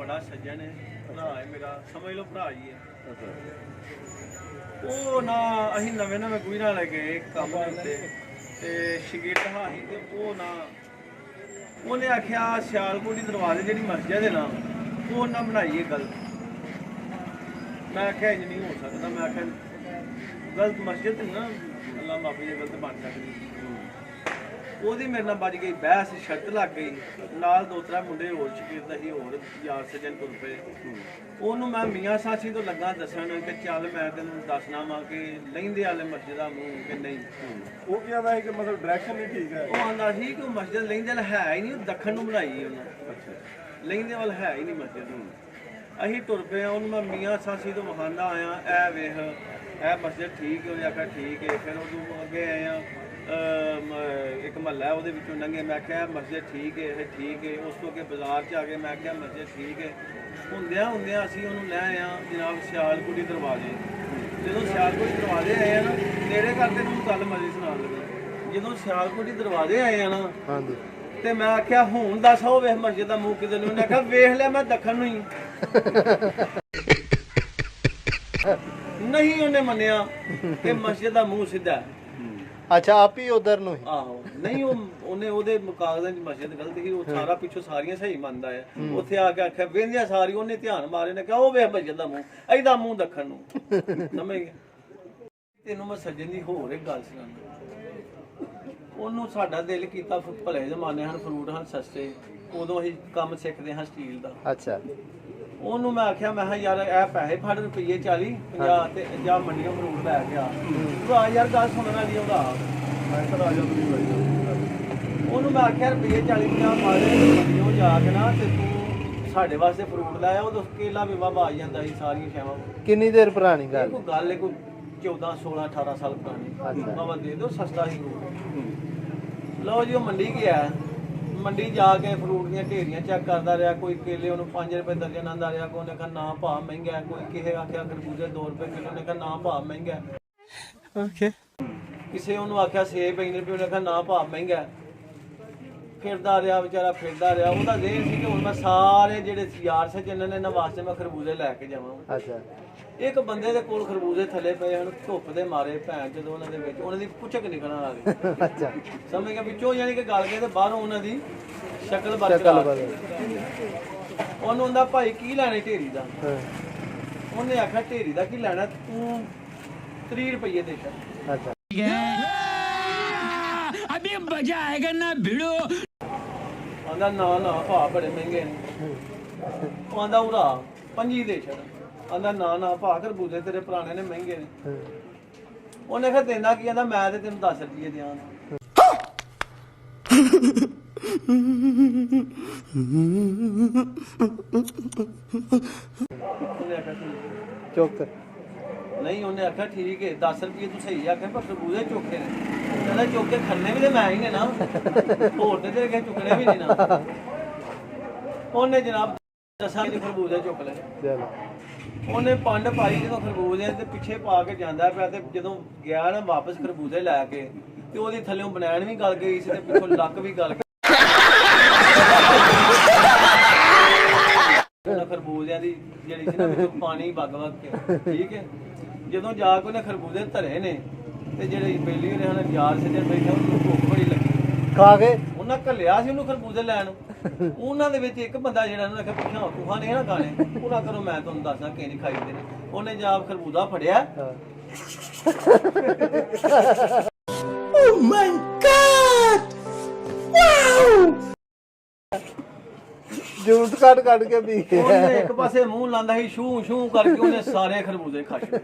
बड़ा सज्जन है, भरा है मेरा, समझ लो भरा ही है। ਉਹ ਨਾ ਅਸੀਂ ਨਵੇਂ ਨਵੇਂ ਗੁਇਰਾਂ ਲੈ ਗਏ ਕੰਮ ਦੇ ਉੱਤੇ ਤੇ ਸ਼ਗਿਰਦ ਹਾਹੀ ਤੇ ਉਹ ਨਾ ਉਹਨੇ ਆਖਿਆ ਸਿਆਲਕੋਟ ਦੀ ਦਰਵਾਜ਼ੇ ਜਿਹੜੀ ਮਸਜਿਦ ਹੈ ਨਾ ਉਹ ਨਾ ਬਣਾਈਏ ਗਲਤ। ਮੈਂ ਆਖਿਆ ਇੰਜ ਨਹੀਂ ਹੋ ਸਕਦਾ, ਮੈਂ ਆਖਿਆ ਗਲਤ ਮਸਜਿਦ ਨਾ ਅੱਲਾ ਮਾਫੀ ਜੇ ਗਲਤ ਬਣ ਸਕਦੀ। ਉਹਦੀ ਮੇਰੇ ਨਾਲ ਵੱਜ ਗਈ ਬਹਿਸ, ਸ਼ਰਤ ਲੱਗ ਗਈ। ਨਾਲ ਦੋ ਤਰ੍ਹਾਂ ਮੁੰਡੇ ਹੋਰ ਸ਼ਗਿਰਦ ਸੀ, ਹੋਰ ਯਾਰ ਸੱਜਣ ਤੁਰ ਪਏ। ਉਹਨੂੰ ਮੈਂ ਮੀਆਂ ਸਾਸੀ ਤੋਂ ਲੱਗਾ ਦੱਸਣ ਕਿ ਚੱਲ ਮੈਂ ਤੈਨੂੰ ਦੱਸਣਾ ਵਾ ਕਿ ਲਹਿੰਦੇ ਵਾਲੇ ਮਸਜਿਦ ਦਾ ਮੂੰਹ ਕਿ ਨਹੀਂ। ਉਹ ਕਹਿੰਦਾ ਹੈ ਕਿ ਮਤਲਬ ਡਾਇਰੈਕਸ਼ਨ ਨਹੀਂ ਠੀਕ ਹੈ। ਉਹ ਆਂਦਾ ਸੀ ਕਿ ਮਸਜਿਦ ਲਹਿੰਦੇ ਵਾਲਾ ਹੈ ਹੀ ਨਹੀਂ, ਦੱਖਣ ਨੂੰ ਬਣਾਈ ਉਹਨਾਂ। ਅੱਛਾ, ਲਹਿੰਦੇ ਵਾਲਾ ਹੈ ਹੀ ਨਹੀਂ ਮਸਜਿਦ। ਅਸੀਂ ਤੁਰ ਪਏ, ਉਹਨੂੰ ਮੈਂ ਮੀਆਂ ਸਾਸੀ ਤੋਂ ਵਿਖਾਉਂਦਾ ਆਇਆ, ਇਹ ਵੇਖ ਇਹ ਮਸਜਿਦ ਠੀਕ ਹੈ। ਉਹ ਆਖਿਆ ਠੀਕ ਹੈ। ਫਿਰ ਉਦੋਂ ਅੱਗੇ ਆਏ ਆ ਇੱਕ ਮਹੱਲਾ ਉਹਦੇ ਵਿੱਚੋਂ ਲੰਘੇ, ਮੈਂ ਕਿਹਾ ਮਸਜਿਦ ਠੀਕ ਹੈ, ਇਹ ਠੀਕ ਹੈ। ਉਸ ਤੋਂ ਅੱਗੇ ਬਾਜ਼ਾਰ 'ਚ ਆ ਗਏ, ਮੈਂ ਕਿਹਾ ਮਸਜਿਦ ਠੀਕ ਹੈ। ਹੁੰਦਿਆਂ ਅਸੀਂ ਉਹਨੂੰ ਲੈ ਆਏ ਆ ਜਨਾਬ ਸਿਆਲਕੋਟ ਦਰਵਾਜ਼ੇ। ਜਦੋਂ ਸਿਆਲਕੋਟ ਦਰਵਾਜ਼ੇ ਆਏ ਆ ਨਾ, ਨੇੜੇ ਕਰਦੇ ਨੂੰ ਗੱਲ ਮਜ਼ੇ ਸੁਣਾਉਣ ਲੱਗੇ। ਜਦੋਂ ਸਿਆਲਕੋਟ ਦਰਵਾਜ਼ੇ ਆਏ ਆ ਨਾ, ਹਾਂਜੀ, ਤੇ ਮੈਂ ਆਖਿਆ ਹੁਣ ਦੱਸ ਉਹ ਵੇਖ ਮਸਜਿਦ ਦਾ ਮੂੰਹ ਕਿਤੇ ਨੂੰ। ਉਹਨੇ ਆਖਿਆ ਵੇਖ ਲਿਆ ਮੈਂ ਦੱਖਣ ਨੂੰ ਹੀ। ਨਹੀਂ ਉਹਨੇ ਮੰਨਿਆ ਕਿ ਮਸਜਿਦ ਦਾ ਮੂੰਹ ਸਿੱਧਾ। ਅੱਛਾ, ਆਪ ਹੀ ਉਧਰ ਨੂੰ ਹੀ। ਆਹੋ, ਨਹੀਂ ਉਹਨੇ ਉਹਦੇ ਮੁਕਾਬਲੇ ਚ ਮਸਜਿਦ ਗਲਤ ਸੀ। ਉਹ ਸਾਰਾ ਪਿੱਛੋਂ ਸਾਰੀਆਂ ਸਹੀ ਮੰਨਦਾ ਹੈ। ਉੱਥੇ ਆ ਕੇ ਆਖਿਆ ਵੇਂਦਿਆ ਸਾਰੀ ਉਹਨੇ ਧਿਆਨ ਮਾਰੇ ਨੇ ਕਿਹਾ ਉਹ ਵੇਖ ਮਸਜਿਦ ਦਾ ਮੂੰਹ, ਇਹਦਾ ਮੂੰਹ ਦੱਖਣ ਨੂੰ। ਸਮਝ ਗਿਆ। ਤੈਨੂੰ ਮੈਂ ਸੱਜਣ ਦੀ ਹੋਰ ਇੱਕ ਗੱਲ ਸੁਣਾਉਂਦਾ। ਉਹਨੂੰ ਸਾਡਾ ਦਿਲ ਕੀਤਾ, ਭਲੇ ਜ਼ਮਾਨੇ ਹਨ, ਫਰੂਟ ਹਨ ਸਸਤੇ, ਉਦੋਂ ਅਸੀਂ ਕੰਮ ਸਿੱਖਦੇ ਹਾਂ ਸਟੀਲ ਦਾ। ਅੱਛਾ, ਉਹਨੂੰ ਮੈਂ ਆਖਿਆ ਮੈਂ ਕਿਹਾ ਯਾਰ ਇਹ ਪੈਸੇ ਫੜ ਰੁਪਈਏ 40 50 ਤੇ ਜਾਂ ਮੰਡੀਆਂ ਫਰੂਟ ਲੈ ਕੇ ਆ। ਭਰਾ ਯਾਰ ਗੱਲ ਸੁਣਨ ਵਾਲੀ ਉਹਦਾ। ਉਹਨੂੰ ਮੈਂ ਆਖਿਆ ਰੁਪਈਏ 40 50 ਮਾਰੇ ਮੰਡੀਆਂ ਜਾ ਕੇ ਨਾ ਤੇ ਤੂੰ ਸਾਡੇ ਵਾਸਤੇ ਫਰੂਟ ਲਾਇਆ। ਉਦੋਂ ਕੇਲਾ ਵੀ ਵਾਹ ਆ ਜਾਂਦਾ ਸੀ, ਸਾਰੀਆਂ ਸ਼ੈਵਾਂ। ਕਿੰਨੀ ਦੇਰ ਪੁਰਾਣੀ ਗੱਲ? ਕੋਈ ਗੱਲ ਹੈ, ਕੋਈ 14 16 18 ਸਾਲ ਪੁਰਾਣੀ। ਬਾਬਾ ਦੇ ਦਿਓ, ਸਸਤਾ ਸੀ। ਲਓ ਜੀ, ਉਹ ਮੰਡੀ ਗਿਆ। ਮੰਡੀ ਜਾ ਕੇ ਫਰੂਟ ਦੀਆਂ ਢੇਰੀਆਂ ਚੈੱਕ ਕਰਦਾ ਰਿਹਾ। ਕੋਈ ਕੇਲੇ ਉਹਨੂੰ 5 ਰੁਪਏ ਦਰਜਨ ਆਂਦਾ ਰਿਹਾ, ਕੋਈ ਨੇ ਕਿਹਾ ਨਾ ਭਾਅ ਮਹਿੰਗਾ। ਕੋਈ ਕਿਸੇ ਆਖਿਆ ਖਰਬੂਜੇ 2 ਰੁਪਏ ਕਿਲੋ, ਨੇ ਕਿਹਾ ਨਾ ਭਾਅ ਮਹਿੰਗਾ। ਓਕੇ। ਕਿਸੇ ਉਹਨੂੰ ਆਖਿਆ ਸੇਬ 5 ਰੁਪਏ, ਉਹਨੇ ਕਿਹਾ ਨਾ ਭਾਅ ਮਹਿੰਗਾ। ਫਿਰਦਾ ਰਿਹਾ ਵਿਚਾਰਾ, ਫਿਰਦਾ ਰਿਹਾ। ਉਹਦਾ ਦੇਰ ਸੀ ਕਿ ਹੁਣ ਮੈਂ ਸਾਰੇ ਜਿਹੜੇ ਯਾਰ ਸੱਜਣ ਨੇ ਇਹਨਾਂ ਵਾਸਤੇ ਮੈਂ ਖਰਬੂਜੇ ਲੈ ਕੇ ਜਾਵਾਂ। ਅੱਛਾ, ਇੱਕ ਬੰਦੇ ਦੇ ਕੋਲ ਖਰਬੂਜੇ ਥੱਲੇ ਪਏ ਹਨ, ਧੁੱਪ ਦੇ ਮਾਰੇ ਭੈਣ ਜਦੋਂ ਉਹਨਾਂ ਦੇ ਵਿੱਚ ਉਹਨਾਂ ਦੀ ਪੁੱਛਕ ਨਿਕਲਣ ਆ ਗਈ। ਅੱਛਾ, ਸਮਝ ਗਿਆ। ਵਿੱਚੋਂ ਯਾਨੀ ਕਿ ਗਲ ਕੇ ਤੇ ਬਾਹਰੋਂ ਉਹਨਾਂ ਦੀ ਸ਼ਕਲ ਬਰਕਰਾਰ। ਉਹਨੂੰ ਹੁੰਦਾ ਭਾਈ ਕੀ ਲੈਣੇ ਢੇਰੀ ਦਾ? ਉਹਨੇ ਆਖਿਆ ਢੇਰੀ ਦਾ ਕੀ ਲੈਣਾ, ਤੂੰ 30 ਰੁਪਏ ਦੇ ਛੱਡ। ਅੱਛਾ, अभी मजा आएगा ना भिड़ो। ਆਂਦਾ ਨਾ ਭਾਅ ਬੜੇ ਮਹਿੰਗੇ ਨੇ। ਉਹ ਆਂਦਾ ਉਰਾ 25 ਦੇ ਛੱਡ। ਆਂਦਾ ਨਾ ਭਾਅ ਖਰਬੂਜੇ ਤੇਰੇ ਪੁਰਾਣੇ ਨੇ, ਮਹਿੰਗੇ ਨੇ। ਉਹਨੇ ਕਿਹਾ ਦੇਣਾ ਕੀ? ਆਂਦਾ ਮੈਂ ਤੇ ਤੈਨੂੰ 10 ਰੁਪਏ ਦਿਆਂ। ਉਹਨੇ ਆਖਿਆ ਚੁੱਕ। ਨਹੀਂ, ਉਹਨੇ ਆਖਿਆ ਠੀਕ ਹੈ 10 ਰੁਪਏ ਤੂੰ ਸਹੀ ਆਖਿਆ, ਪਰ ਖਰਬੂਜੇ ਚੋਖੇ ਨੇ। ਕਹਿੰਦਾ ਚੁੱਕ ਕੇ ਖੰਨੇ ਵੀ ਤੇ ਮੈਂ ਹੀ ਨੇ ਨਾ, ਹੋਰ ਤੇ ਤੇਰੇ ਚੁੱਕਣੇ ਵੀ ਨਹੀਂ ਨਾ। ਉਹਨੇ ਜਨਾਬ 10 ਖਰਬੂਜੇ ਚੁੱਕ ਲਏ। ਚਲੋ, ਉਹਨੇ ਪੰਡ ਪਾਈ ਜਦੋਂ ਖਰਬੂਜੇ ਤੇ ਪਿੱਛੇ ਪਾ ਕੇ ਜਾਂਦਾ ਪਿਆ, ਤੇ ਜਦੋਂ ਗਿਆ ਨਾ ਵਾਪਸ ਖਰਬੂਜੇ ਲੈ ਕੇ, ਤੇ ਉਹਦੀ ਥੱਲੇੋਂ ਬਨੈਣ ਵੀ ਗਲ ਗਈ ਸੀ ਤੇ ਪਿੱਛੋਂ ਲੱਕ ਵੀ ਗਲ ਗਈ। ਖਰਬੂਜਿਆਂ ਦੀ ਜਿਹੜੀ ਸੀ ਨਾ ਵਿੱਚੋਂ ਪਾਣੀ ਵਗ ਕੇ। ਠੀਕ ਹੈ। ਜਦੋਂ ਜਾ ਕੇ ਉਹਨੇ ਖਰਬੂਜੇ ਧਰੇ ਨੇ ਤੇ ਜਿਹੜੇ ਬੇਲੀ ਹੋਣੇ ਹਨ ਯਾਰ ਸੱਜਣ ਬੈਠੇ, ਉਹਨੂੰ ਭੁੱਖ ਬੜੀ ਲੱਗੀ। ਖਾ ਗਏ। ਉਹਨਾਂ ਘੱਲਿਆ ਸੀ ਉਹਨੂੰ ਖਰਬੂਜੇ ਲੈਣ। ਉਹਨਾਂ ਦੇ ਵਿੱਚ ਇੱਕ ਬੰਦਾ ਜਿਹੜਾ ਉਹਨੇ ਆਖਿਆ ਪੁੱਛਾਂ ਤੁਹਾਂ ਨੇ ਨਾ ਖਾਣੇ? ਉਹਨਾਂ ਕਰੋ ਮੈਂ ਤੁਹਾਨੂੰ ਦੱਸਦਾ ਕਿ ਨਹੀਂ ਖਾਈਦੇ ਨੇ। ਉਹਨੇ ਜਾ ਖਰਬੂਜਾ ਫੜਿਆ। Oh my God! Wow! Juice ਕੱਢ ਕੇ ਪੀ ਉਹਨੇ ਇੱਕ ਪਾਸੇ ਮੂੰਹ ਲਾਂਦਾ ਸੀ, ਸ਼ੂ ਸ਼ੂ ਕਰਕੇ ਉਹਨੇ ਸਾਰੇ ਖਰਬੂਜੇ ਖਾ ਛੱਡੇ।